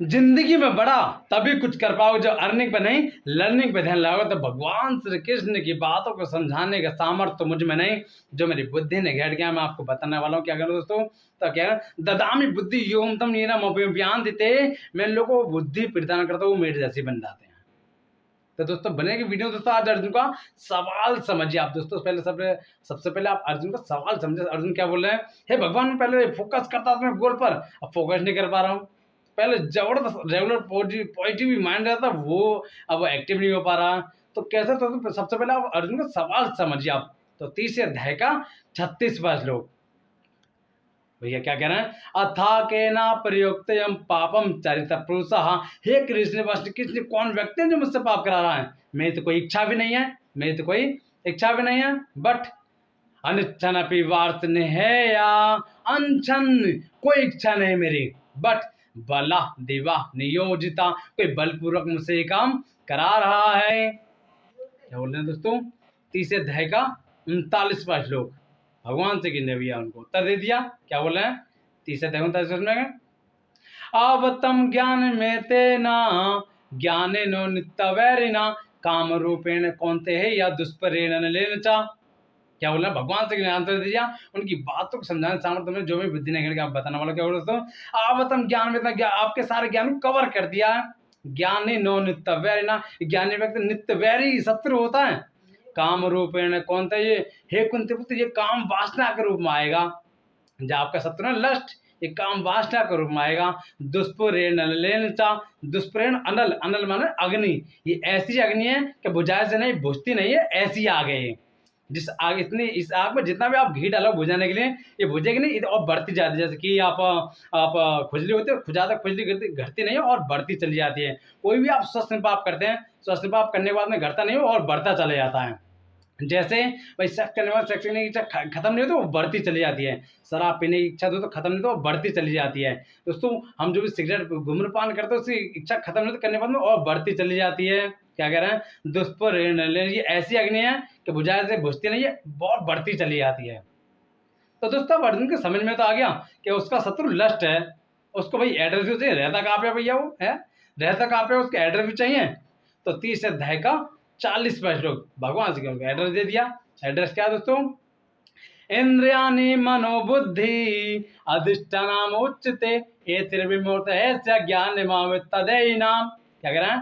जिंदगी में बड़ा तभी कुछ कर पाओगे जब अर्निंग पे नहीं लर्निंग पे ध्यान लगाओगे। तो भगवान श्री कृष्ण की बातों को समझाने का सामर्थ्य तो मुझ में नहीं, जो मेरी बुद्धि ने घेर गया। मैं आपको बताने वाला हूँ क्या करो दोस्तों। तो क्या ददामी बुद्धि योम तम नीना देते, मैं लोगों को बुद्धि प्रदान करता हूँ, मेरे जैसे बन जाते हैं। तो दोस्तों बनेगी वीडियो। दोस्तों आज अर्जुन का सवाल समझिए आप दोस्तों। पहले सबसे पहले आप अर्जुन का सवाल समझे। अर्जुन क्या बोल रहे हैं, हे भगवान, मैं पहले फोकस करता था मैं गोल पर, अब फोकस नहीं कर पा रहा हूँ। पहले जबरदस्त रेगुलर पॉजिटिव माइंड रहता वो, अब एक्टिव नहीं हो पा रहा। तो कैसे, तो सबसे पहले आप अर्जुन का सवाल समझिए आप। तो 30 अध्याय का 36वां श्लोक। भैया क्या कह रहे हैं, अथा के ना प्रयुक्त पापम चरित पुरुषा। हे कृष्ण वस्तु कृष्ण, कौन व्यक्ति है जो मुझसे पाप करा रहा है। मेरी तो कोई इच्छा भी नहीं है, मेरी तो कोई इच्छा भी नहीं है। बट अनिच्छन अपनी वार्त ने है या अनशन, कोई इच्छा नहीं मेरी, बट बला दिवा नियोजिता, कोई बलपूर्वक मुझसे ये काम करा रहा है। क्या बोल रहे हैं दोस्तों, 30 अध्याय का 39वां श्लोक। भगवान से किन्ने भैया उनको उत्तर दे दिया। क्या बोल रहे हैं, 30 अध्याय 39 में, आवतम ज्ञान में तेना ज्ञाने नो नित्य वैरिना काम रूपेण कौनते है या दुष्परिणाम लेना चा। क्या बोल रहे हैं, भगवान से आंसर दे दिया। उनकी बातों को समझाने सामर्थ्य में जो भी बुद्धि नहीं आप बताने वाला। क्या बोल रहे दोस्तों, आवतम ज्ञान में आपके सारे ज्ञान को कवर कर दिया। ज्ञानी नो नित्य वैरिना, ज्ञानी व्यक्ति नित्य वैरी शत्रु होता है। काम रूपेण कौन था ये, हे कुंती पुत्र, ये काम वासना के रूप में आएगा। जब आपका शत्रु है लस्ट, ये काम वासना के रूप में आएगा। दुष्प्रेरण अनल, अनल माने अग्नि, ये ऐसी अग्नि है कि बुझाए से नहीं, बुझती नहीं है, ऐसी आग है ये। जिस आग, इतनी इस आग में जितना भी आप घी डालो बुझाने के लिए, ये बुझेगी नहीं और बढ़ती जाती है। जैसे कि आप खुजली होती है, खुजाता खुजली घटती नहीं है और बढ़ती चली जाती है। कोई भी आप स्वस्थ पाप करते हैं, स्वस्थ पाप करने के बाद में घटता नहीं हो और बढ़ता चला जाता है। जैसे भाई सेक्स करने वाला सेक्स करने की इच्छा खत्म नहीं हो तो वो बढ़ती चली जाती है। शराब पीने की इच्छा तो खत्म नहीं तो वो बढ़ती चली जाती है। दोस्तों हम जो भी सिगरेट धूम्रपान करते हैं उसकी इच्छा खत्म नहीं तो करने के बाद में और बढ़ती चली जाती है। क्या कह रहे हैं, दुष्परिण, ये ऐसी अग्नि है कि बुझाए से बुझती नहीं है, बहुत बढ़ती चली जाती है। तो दोस्तों अर्जुन के समझ में तो आ गया कि उसका शत्रु लस्ट है। उसको भाई एड्रेस भी चाहिए, रहता कहाँ पे भैया, वो है रहता कहाँ पे, उसका एड्रेस भी चाहिए। तो 30 अध्याय का 40वां श्लोक, भगवान से उनको एड्रेस दे दिया। एड्रेस क्या है दोस्तों, इंद्रियाणि मनोबुद्धि अधिष्ठानम उच्यते एतिर्विमूर्त ऐसा ज्ञान तदेनाम। क्या कह रहा है,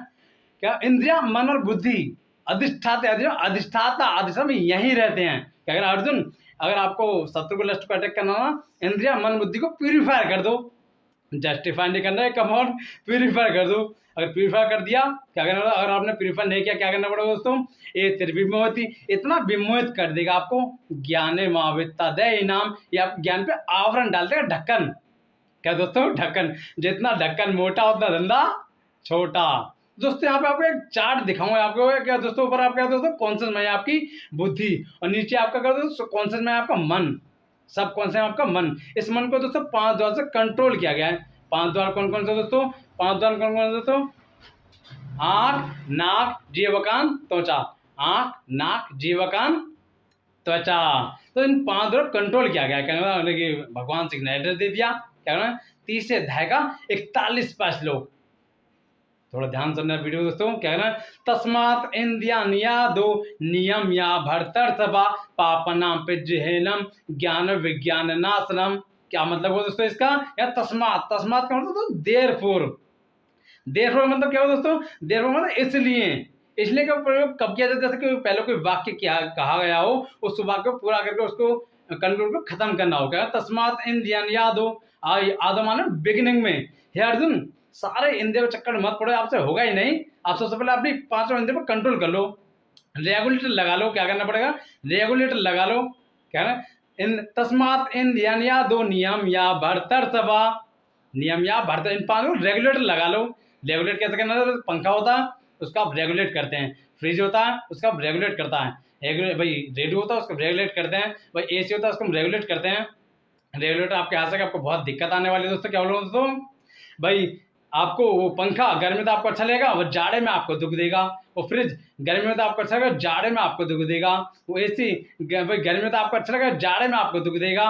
क्या इंद्रिया मन और बुद्धि अधिष्ठाते, अधिष्ठाता अधिष्ठान में यहीं रहते हैं। क्या कह रहा है अर्जुन, अगर आपको शत्रु को लस्ट को अटैक करना ना, इंद्रिया मन बुद्धि को प्यूरिफाई कर दो। जस्टिफाई नहीं करना है, कम ऑन प्यूरिफाई कर दो। अगर प्यूरिफाई कर दिया, क्या करना होगा, अगर आपने प्यूरिफाई नहीं किया क्या करना पड़ेगा दोस्तों, ये त्रिविमोहिती, इतना विमोहित कर देगा आपको, ज्ञाने महावित्ता दे इनाम, या ज्ञान पे आवरण डाल देगा, ढक्कन। क्या दोस्तों, ढक्कन, जितना ढक्कन मोटा उतना धंधा छोटा। दोस्तों यहाँ पे आपको एक चार्ट दिखाऊंगा आपको, क्या दोस्तों, ऊपर आपका दोस्तों कॉन्शियस में आपकी बुद्धि और नीचे आपका क्या दोस्तों कॉन्शियस में आपका मन, सब कौन से आपका मन। इस मन को दोस्तों 5 द्वार से कंट्रोल किया गया है। 5 द्वार कौन कौन से दोस्तों, 5 द्वार कौन कौन से दोस्तों, आंख नाक जीभ कान त्वचा, आंख नाक जीभ कान त्वचा। तो इन 5 द्वार कंट्रोल किया गया है। कहने कि भगवान सिंह ने एड्रेस दे दिया। क्या कहना है, 30 अध्याय का 41वां श्लोक, थोड़ा ध्यान सुनना वीडियो दोस्तों। क्या कहना है, तस्मात् इंद्रिया नियादो नियम या भरतर्षभा पापनाम पिज्जहेनम ज्ञान विज्ञान नाशनम। क्या मतलब हो दोस्तों इसका, या तस्मात्, तस्मात् का मतलब तो देयरफॉर, देयरफॉर मतलब क्या हो दोस्तों, देयरफॉर मतलब इसलिए, इसलिए का प्रयोग कब किया जाता है, जैसे कि पहले कोई वाक्य क्या कहा गया हो, उस वाक्य को पूरा करके उसको कंक्लूड को खत्म करना हो। क्या तस्मात् इंद्रिया नियादो, आदो माने बिगिनिंग में, हे अर्जुन सारे इंद्रियों चक्कर मत पड़ो, आपसे होगा ही नहीं। आप सबसे पहले अपनी 5 इंद्रियों पर कंट्रोल कर लो, रेगुलेटर लगा लो। क्या करना पड़ेगा, रेगुलेटर लगा लो। क्या है, इन तस्मात् इंद्रिया दो नियम या भरतर्षभा, नियम या भरतर, इन 5 को रेगुलेटर लगा लो। रेगुलेट कैसे करना है, पंखा होता है उसका आप रेगुलेट करते हैं, फ्रिज होता है उसका आप रेगुलेट करता है, भाई रेडियो होता है उसको रेगुलेट करते हैं, भाई एसी होता है उसको हम रेगुलेट करते हैं। रेगुलेटर आपके हाथ से आपको बहुत दिक्कत आने वाली है दोस्तों। क्या बोलो दोस्तों, भाई आपको वो पंखा गर्मी में तो आपको अच्छा लगेगा, वो जाड़े में आपको दुख देगा। वो फ्रिज गर्मी में तो आपको अच्छा लगेगा, जाड़े में आपको दुख देगा। वो एसी भाई गर्मी में तो आपको अच्छा लगेगा, जाड़े में आपको दुख देगा।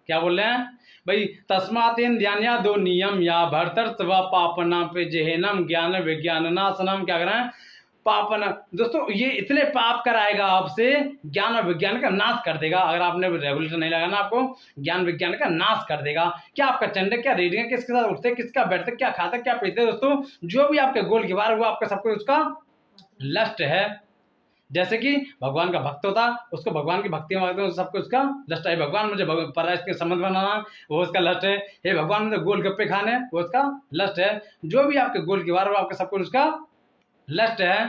क्या बोल रहे हैं भाई, तस्मातेन ध्यानिया दो नियम या भरतर स्व पापना पे जेहनम ज्ञान विज्ञान नाशनम। क्या कर रहे हैं, पापन दोस्तों ये इतने पाप कराएगा आपसे, ज्ञान और विज्ञान का नाश कर देगा। अगर आपने रेगुलेटर नहीं लगाना, आपको ज्ञान विज्ञान का नाश कर देगा। क्या आपका चंडे, क्या रीडिंग है, किसके साथ उठते, किसका बैठते, क्या खाते, क्या पीते, दोस्तों जो भी आपके गोल के बाहर हुआ, आपका सब कुछ उसका लस्ट है। जैसे कि भगवान का भक्त होता, उसको भगवान की भक्ति मांगते हैं, सब कुछ उसका लस्ट है। भगवान मुझे परस के संबंध बनाना, वो उसका लस्ट है। हे भगवान मुझे गोलगप्पे खाने, वो उसका लस्ट है। जो भी आपके गोल के बाहर हुआ, आपका सब कुछ उसका लस्ट है।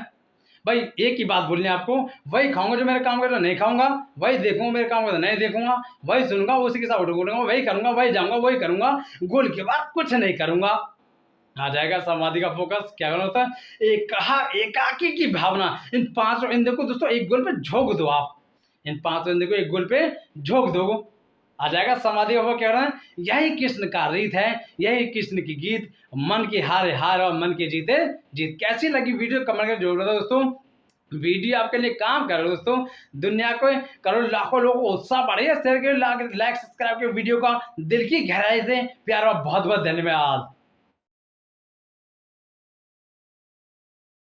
भाई एक ही बात बोलनी है आपको, वही खाऊंगा जो मेरे काम करेगा, नहीं खाऊंगा, वही देखूंगा मेरे काम करेगा, नहीं देखूंगा, वही सुनूंगा उसी के साथ उठूंगा, वही करूंगा, वही जाऊंगा, वही करूंगा, गोल के बाद कुछ नहीं करूंगा। आ जाएगा समाधि का फोकस। क्या करना होता है, एकाकी की भावना। इन पांचों, इन देखो दोस्तों, एक गोल पे झोंक दो आप, इन पांचों इन देखो एक गोल पे झोंक दो, आ जाएगा समाधि का फोकस। क्या करना है, यही कृष्ण का रीत है, यही कृष्ण की गीत, मन की हार हार और मन के जीते जीत। कैसी लगी वीडियो कमेंट करके जरूर बताओ दोस्तों। वीडियो आपके लिए काम करो दोस्तों, दुनिया को करोड़ लाखों लोगों को उत्साह बढ़े, शेयर करें, लाइक सब्सक्राइब के वीडियो का दिल की गहराई से प्यार और बहुत बहुत धन्यवाद।